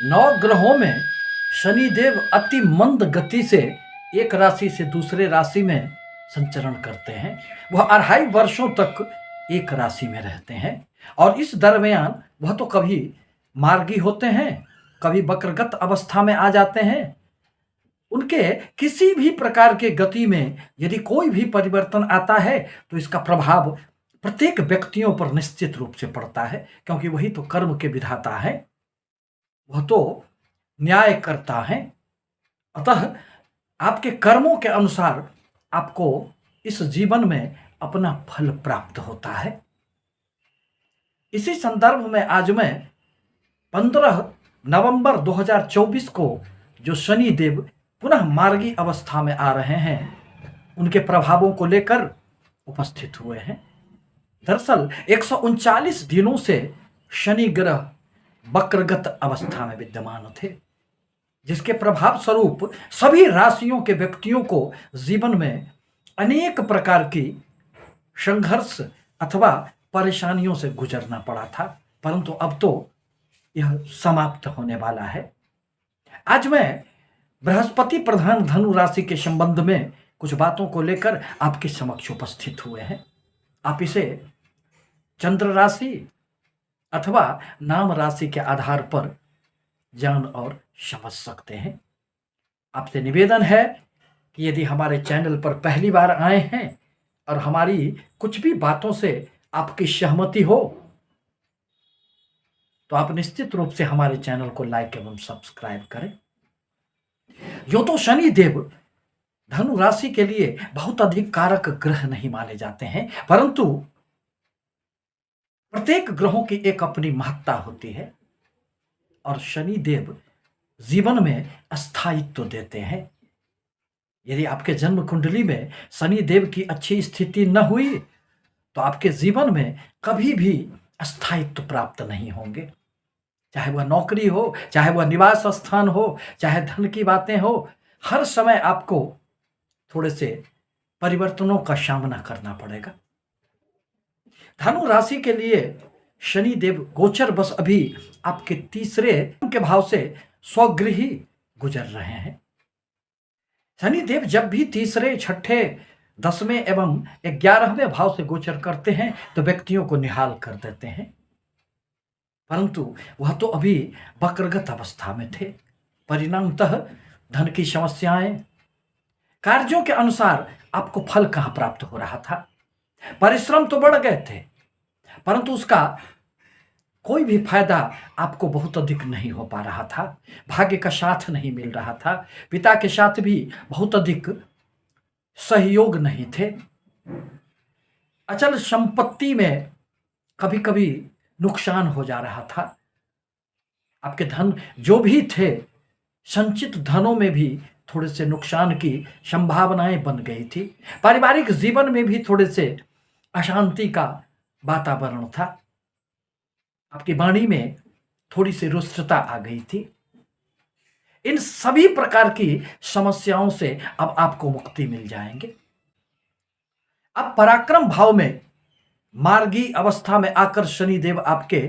नौ ग्रहों में शनिदेव अति मंद गति से एक राशि से दूसरे राशि में संचरण करते हैं। वह 2.5 वर्षों तक एक राशि में रहते हैं और इस दरमियान वह तो कभी मार्गी होते हैं, कभी वक्रगत अवस्था में आ जाते हैं। उनके किसी भी प्रकार के गति में यदि कोई भी परिवर्तन आता है तो इसका प्रभाव प्रत्येक व्यक्तियों पर निश्चित रूप से पड़ता है, क्योंकि वही तो कर्म के विधाता है, वह तो न्याय करता है। अतः आपके कर्मों के अनुसार आपको इस जीवन में अपना फल प्राप्त होता है। इसी संदर्भ में आज मैं 15 नवंबर 2024 को जो शनि देव पुनः मार्गी अवस्था में आ रहे हैं उनके प्रभावों को लेकर उपस्थित हुए हैं। दरअसल 139 दिनों से शनि ग्रह वक्रगत अवस्था में विद्यमान थे, जिसके प्रभाव स्वरूप सभी राशियों के व्यक्तियों को जीवन में अनेक प्रकार की संघर्ष अथवा परेशानियों से गुजरना पड़ा था, परंतु अब तो यह समाप्त होने वाला है। आज मैं बृहस्पति प्रधान धनु राशि के संबंध में कुछ बातों को लेकर आपके समक्ष उपस्थित हुए हैं। आप इसे चंद्र राशि अथवा नाम राशि के आधार पर जान और समझ सकते हैं। आपसे निवेदन है कि यदि हमारे चैनल पर पहली बार आए हैं और हमारी कुछ भी बातों से आपकी सहमति हो तो आप निश्चित रूप से हमारे चैनल को लाइक एवं सब्सक्राइब करें। यूं तो शनि देव धनु राशि के लिए बहुत अधिक कारक ग्रह नहीं माने जाते हैं, परंतु प्रत्येक ग्रहों की एक अपनी महत्ता होती है और शनि देव जीवन में स्थायित्व देते हैं। यदि आपके जन्म कुंडली में शनि देव की अच्छी स्थिति न हुई तो आपके जीवन में कभी भी स्थायित्व प्राप्त नहीं होंगे, चाहे वह नौकरी हो, चाहे वह निवास स्थान हो, चाहे धन की बातें हो, हर समय आपको थोड़े से परिवर्तनों का सामना करना पड़ेगा। धनु राशि के लिए शनि देव गोचर बस अभी आपके तीसरे के भाव से स्वगृही गुजर रहे हैं। शनि देव जब भी तीसरे, छठे, 10वें एवं 11वें भाव से गोचर करते हैं तो व्यक्तियों को निहाल कर देते हैं, परंतु वह तो अभी वक्रगत अवस्था में थे। परिणामतः धन की समस्याएं, कार्यों के अनुसार आपको फल कहां प्राप्त हो रहा था। परिश्रम तो बढ़ गए थे, परंतु उसका कोई भी फायदा आपको बहुत अधिक नहीं हो पा रहा था। भाग्य का साथ नहीं मिल रहा था, पिता के साथ भी बहुत अधिक सहयोग नहीं थे। अचल संपत्ति में कभी कभी नुकसान हो जा रहा था। आपके धन जो भी थे, संचित धनों में भी थोड़े से नुकसान की संभावनाएं बन गई थी। पारिवारिक जीवन में भी थोड़े से अशांति का वातावरण था। आपकी वाणी में थोड़ी सी रुष्टता आ गई थी। इन सभी प्रकार की समस्याओं से अब आपको मुक्ति मिल जाएंगे। अब पराक्रम भाव में मार्गी अवस्था में आकर शनिदेव आपके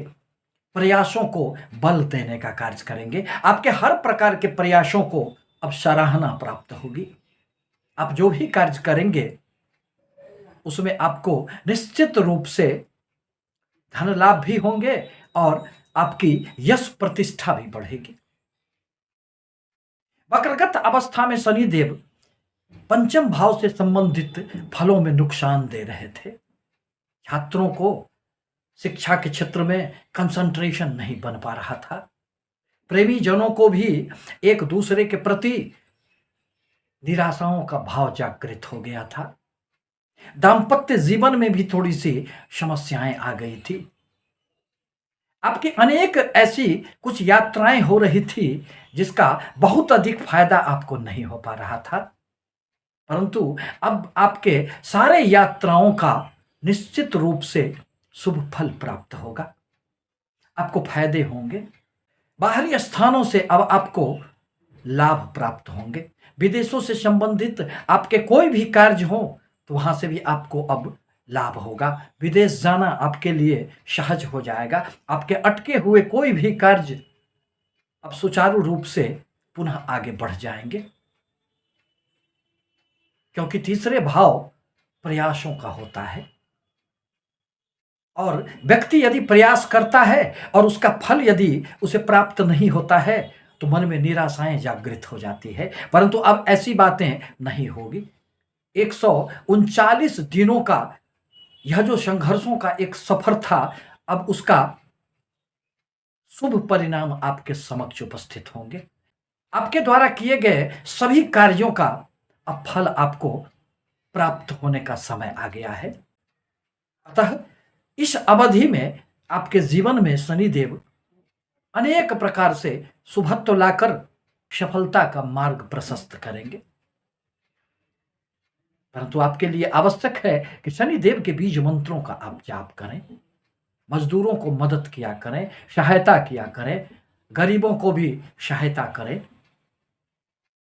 प्रयासों को बल देने का कार्य करेंगे। आपके हर प्रकार के प्रयासों को अब सराहना प्राप्त होगी। आप जो भी कार्य करेंगे उसमें आपको निश्चित रूप से धन लाभ भी होंगे और आपकी यश प्रतिष्ठा भी बढ़ेगी। वक्रगत अवस्था में शनिदेव पंचम भाव से संबंधित फलों में नुकसान दे रहे थे। छात्रों को शिक्षा के क्षेत्र में कंसंट्रेशन नहीं बन पा रहा था। प्रेमी जनों को भी एक दूसरे के प्रति निराशाओं का भाव जागृत हो गया था। दाम्पत्य जीवन में भी थोड़ी सी समस्याएं आ गई थी। आपकी अनेक ऐसी कुछ यात्राएं हो रही थी जिसका बहुत अधिक फायदा आपको नहीं हो पा रहा था, परंतु अब आपके सारे यात्राओं का निश्चित रूप से शुभ फल प्राप्त होगा। आपको फायदे होंगे। बाहरी स्थानों से अब आपको लाभ प्राप्त होंगे। विदेशों से संबंधित आपके कोई भी कार्य हो तो वहां से भी आपको अब लाभ होगा। विदेश जाना आपके लिए सहज हो जाएगा। आपके अटके हुए कोई भी कार्य अब सुचारू रूप से पुनः आगे बढ़ जाएंगे, क्योंकि तीसरे भाव प्रयासों का होता है। और व्यक्ति यदि प्रयास करता है और उसका फल यदि उसे प्राप्त नहीं होता है तो मन में निराशाएं जागृत हो जाती है, परंतु अब ऐसी बातें नहीं होगी। 139 दिनों का यह जो संघर्षों का एक सफर था, अब उसका शुभ परिणाम आपके समक्ष उपस्थित होंगे। आपके द्वारा किए गए सभी कार्यों का अब फल आपको प्राप्त होने का समय आ गया है। अतः इस अवधि में आपके जीवन में शनिदेव अनेक प्रकार से शुभत्व लाकर सफलता का मार्ग प्रशस्त करेंगे। परंतु आपके लिए आवश्यक है कि शनिदेव के बीज मंत्रों का आप जाप करें, मजदूरों को मदद किया करें, सहायता किया करें, गरीबों को भी सहायता करें।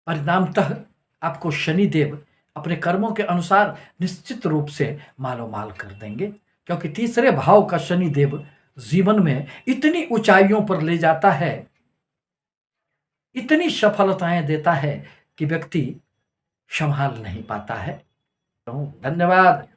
परिणामतः आपको शनिदेव अपने कर्मों के अनुसार निश्चित रूप से मालो माल कर देंगे, क्योंकि तीसरे भाव का शनिदेव जीवन में इतनी ऊंचाइयों पर ले जाता है, इतनी सफलताएं देता है कि व्यक्ति संभाल नहीं पाता है। धन्यवाद।